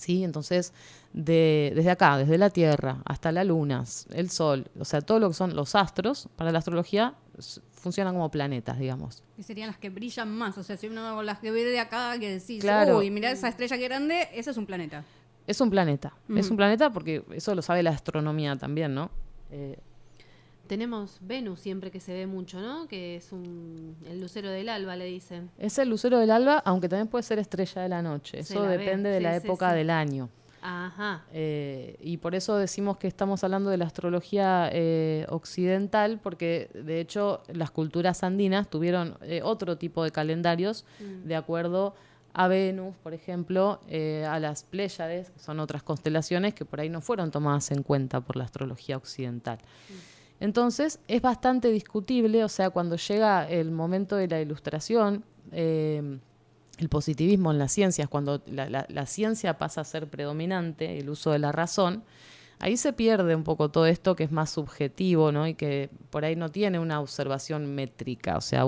¿sí? Entonces, desde acá, desde la Tierra hasta la Luna, el Sol, o sea, todo lo que son los astros, para la astrología funcionan como planetas, digamos. Que serían las que brillan más. O sea, si uno las que ve de acá, que decís, Claro, uy, mirá esa estrella que grande, ese es un planeta. es un planeta. Es Ujú. un planeta porque eso lo sabe la astronomía también, ¿no? Tenemos Venus siempre que se ve mucho, ¿no? Que es el lucero del alba, le dicen. Es el lucero del alba, aunque también puede ser estrella de la noche. Se Eso la ve, depende de sí, la sí, época sí. del año. Ajá. Y por eso decimos que estamos hablando de la astrología occidental, porque de hecho las culturas andinas tuvieron otro tipo de calendarios de acuerdo a Venus, por ejemplo, a las Pléyades, que son otras constelaciones que por ahí no fueron tomadas en cuenta por la astrología occidental. Entonces es bastante discutible, o sea, cuando llega el momento de la ilustración, el positivismo en las ciencias, cuando la ciencia pasa a ser predominante, el uso de la razón, ahí se pierde un poco todo esto que es más subjetivo, ¿no? Y que por ahí no tiene una observación métrica. O sea,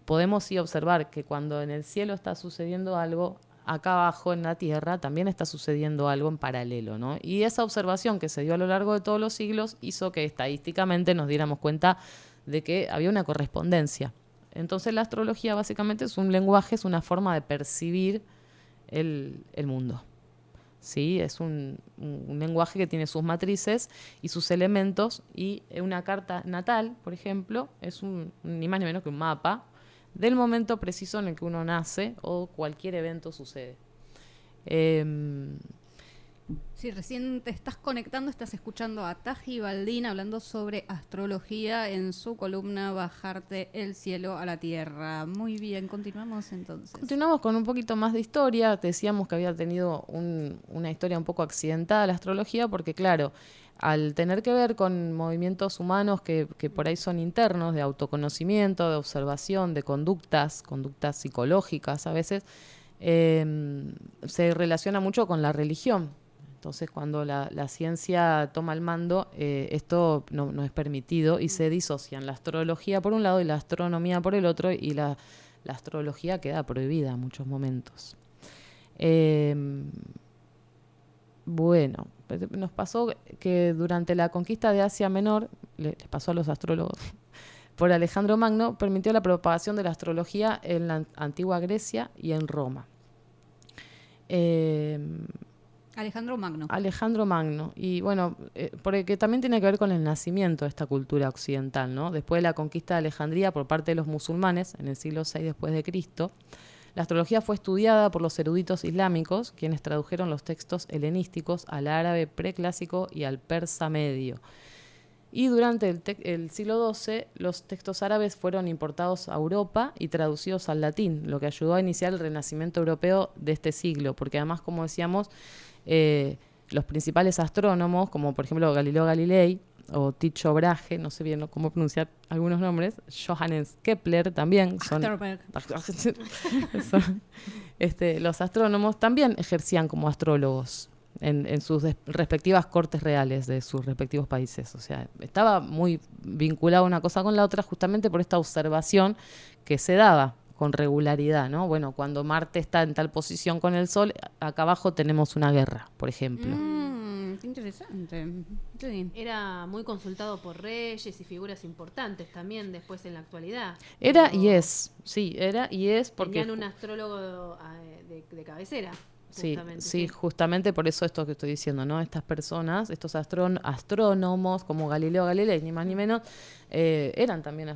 podemos sí observar que cuando en el cielo está sucediendo algo, acá abajo en la Tierra también está sucediendo algo en paralelo, ¿no? Y esa observación que se dio a lo largo de todos los siglos hizo que estadísticamente nos diéramos cuenta de que había una correspondencia. Entonces la astrología básicamente es un lenguaje, es una forma de percibir el mundo. ¿Sí? Es un lenguaje que tiene sus matrices y sus elementos, y una carta natal, por ejemplo, es ni más ni menos que un mapa del momento preciso en el que uno nace o cualquier evento sucede. Si recién te estás conectando, estás escuchando a Taji Baldín hablando sobre astrología en su columna Bajarte el cielo a la tierra. Muy bien, continuamos entonces. Continuamos con un poquito más de historia. Te decíamos que había tenido una historia un poco accidentada la astrología porque, claro, al tener que ver con movimientos humanos que por ahí son internos, de autoconocimiento, de observación, de conductas psicológicas a veces, se relaciona mucho con la religión. Entonces, cuando la ciencia toma el mando, esto no es permitido y se disocian la astrología por un lado y la astronomía por el otro, y la astrología queda prohibida en muchos momentos. Bueno, nos pasó que durante la conquista de Asia Menor, les pasó a los astrólogos, por Alejandro Magno, permitió la propagación de la astrología en la antigua Grecia y en Roma. Alejandro Magno. Y bueno, porque también tiene que ver con el nacimiento de esta cultura occidental, ¿no? Después de la conquista de Alejandría por parte de los musulmanes en el siglo VI después de Cristo, la astrología fue estudiada por los eruditos islámicos, quienes tradujeron los textos helenísticos al árabe preclásico y al persa medio. Y durante el siglo XII, los textos árabes fueron importados a Europa y traducidos al latín, lo que ayudó a iniciar el renacimiento europeo de este siglo, porque además, como decíamos, los principales astrónomos, como por ejemplo Galileo Galilei o Tycho Brahe, no sé bien cómo pronunciar algunos nombres, Johannes Kepler también, los astrónomos también ejercían como astrólogos en sus respectivas cortes reales de sus respectivos países. O sea, estaba muy vinculado una cosa con la otra justamente por esta observación que se daba con regularidad, ¿no? Bueno, cuando Marte está en tal posición con el Sol, acá abajo tenemos una guerra, por ejemplo. Qué interesante. Sí. Era muy consultado por reyes y figuras importantes también después en la actualidad. Era y es, sí, era y es porque... Tenían un astrólogo de cabecera. Sí, justamente por eso esto que estoy diciendo, ¿no? Estas personas, estos astrónomos como Galileo Galilei, ni más ni menos, eran también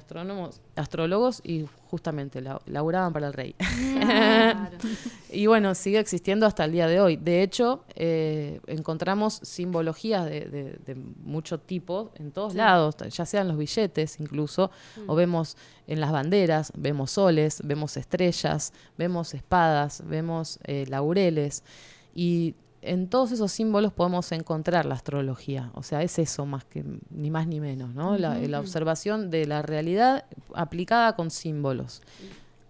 astrólogos y justamente laburaban para el rey. Claro. Y bueno, sigue existiendo hasta el día de hoy. De hecho, encontramos simbologías de mucho tipo en todos lados, ya sean los billetes incluso, o vemos en las banderas, vemos soles, vemos estrellas, vemos espadas, vemos laureles, y en todos esos símbolos podemos encontrar la astrología. O sea, es eso más que ni más ni menos, ¿no? La observación de la realidad aplicada con símbolos.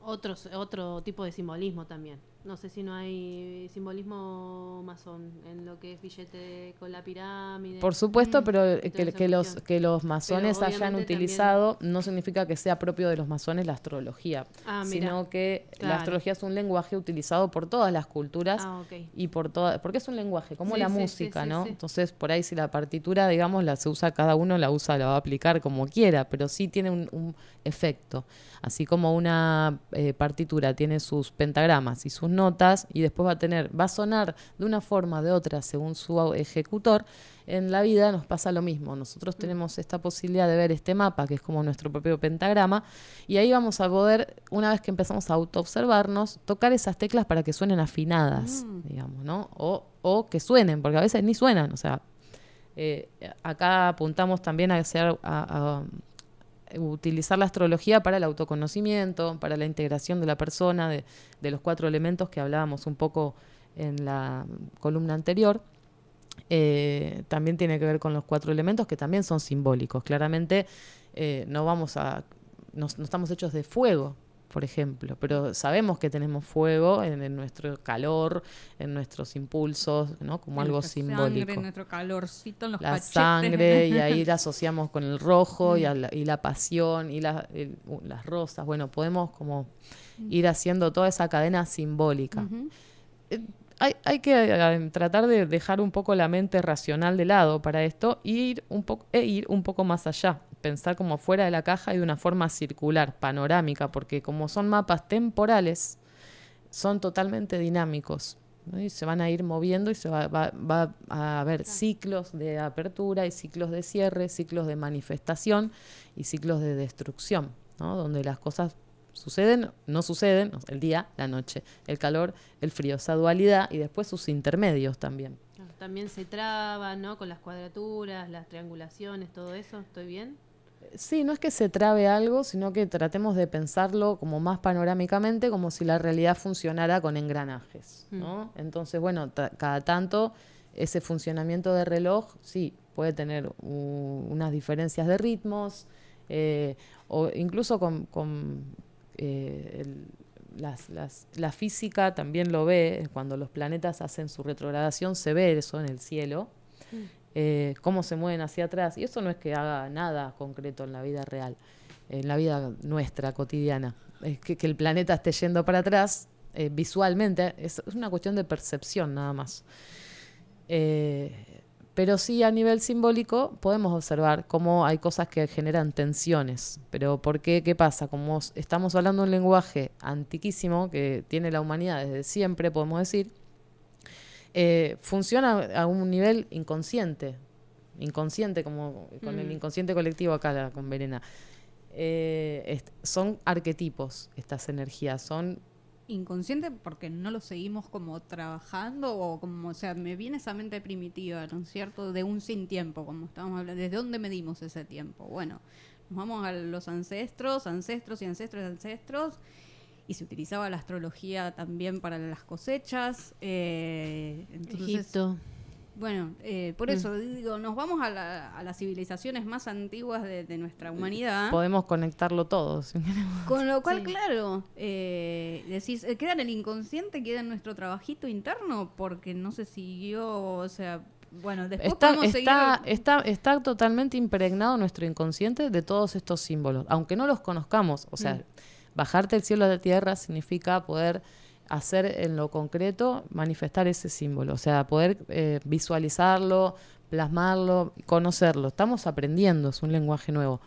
Otro tipo de simbolismo también. No sé si no hay simbolismo masón en lo que es billete con la pirámide. Por supuesto, pero y toda esa que cuestión. los masones Pero hayan obviamente utilizado no significa que sea propio de los masones la astrología, Ah, mira. sino que la Claro. astrología es un lenguaje utilizado por todas las culturas Ok. y por todas, porque es un lenguaje, como Sí, la sí, música, sí, sí, ¿no? sí. Entonces, por ahí si la partitura, digamos, la se usa cada uno, la va a aplicar como quiera, pero sí tiene un efecto. Así como una partitura tiene sus pentagramas y sus notas, y después va a sonar de una forma o de otra según su ejecutor, en la vida nos pasa lo mismo. Nosotros tenemos esta posibilidad de ver este mapa, que es como nuestro propio pentagrama, y ahí vamos a poder, una vez que empezamos a autoobservarnos, tocar esas teclas para que suenen afinadas, digamos, ¿no? O que suenen, porque a veces ni suenan, o sea, acá apuntamos también a utilizar la astrología para el autoconocimiento, para la integración de la persona, de los 4 elementos que hablábamos un poco en la columna anterior. También tiene que ver con los 4 elementos que también son simbólicos. Claramente no estamos hechos de fuego, por ejemplo, pero sabemos que tenemos fuego en nuestro calor, en nuestros impulsos, ¿no? Como En algo nuestra simbólico. Sangre, nuestro calorcito en los La cachetes. sangre, y ahí la asociamos con el rojo y la pasión y las rosas. Bueno, podemos como ir haciendo toda esa cadena simbólica. Ujú. Hay que tratar de dejar un poco la mente racional de lado para esto e ir un poco más allá. Pensar como fuera de la caja y de una forma circular, panorámica, porque como son mapas temporales, son totalmente dinámicos, ¿no? Y se van a ir moviendo y va a haber ciclos de apertura y ciclos de cierre, ciclos de manifestación y ciclos de destrucción, ¿no? Donde las cosas suceden, no suceden, el día, la noche, el calor, el frío, esa dualidad y después sus intermedios también. También se traba, ¿no? Con las cuadraturas, las triangulaciones, todo eso. ¿Estoy bien? Sí, no es que se trabe algo, sino que tratemos de pensarlo como más panorámicamente, como si la realidad funcionara con engranajes, ¿no? Entonces, bueno, cada tanto ese funcionamiento de reloj, sí, puede tener unas diferencias de ritmos, o incluso la física también lo ve, cuando los planetas hacen su retrogradación, se ve eso en el cielo. Cómo se mueven hacia atrás. Y eso no es que haga nada concreto en la vida real, en la vida nuestra, cotidiana. Es que el planeta esté yendo para atrás visualmente, es una cuestión de percepción nada más. Pero sí, a nivel simbólico podemos observar cómo hay cosas que generan tensiones. Pero ¿por qué? ¿Qué pasa? Como estamos hablando de un lenguaje antiquísimo que tiene la humanidad desde siempre, podemos decir, funciona a un nivel inconsciente, como con el inconsciente colectivo acá con Verena. Son arquetipos estas energías, son Inconsciente porque no lo seguimos como trabajando o como, o sea, me viene esa mente primitiva, ¿no es cierto? De un sin tiempo, como estábamos hablando. ¿Desde dónde medimos ese tiempo? Bueno, nos vamos a los ancestros y se utilizaba la astrología también para las cosechas. Entonces, Egipto. bueno, por eso digo, nos vamos a las civilizaciones más antiguas de nuestra humanidad. podemos conectarlo todo. ¿Sí? Con lo cual, Sí. claro, decís, queda en el inconsciente, queda en nuestro trabajito interno, porque no se siguió, o sea, bueno, después podemos seguir... Está totalmente impregnado nuestro inconsciente de todos estos símbolos, aunque no los conozcamos. O sea, bajarte el cielo a la tierra significa poder hacer en lo concreto, manifestar ese símbolo, o sea, poder visualizarlo, plasmarlo, conocerlo. Estamos aprendiendo, es un lenguaje nuevo.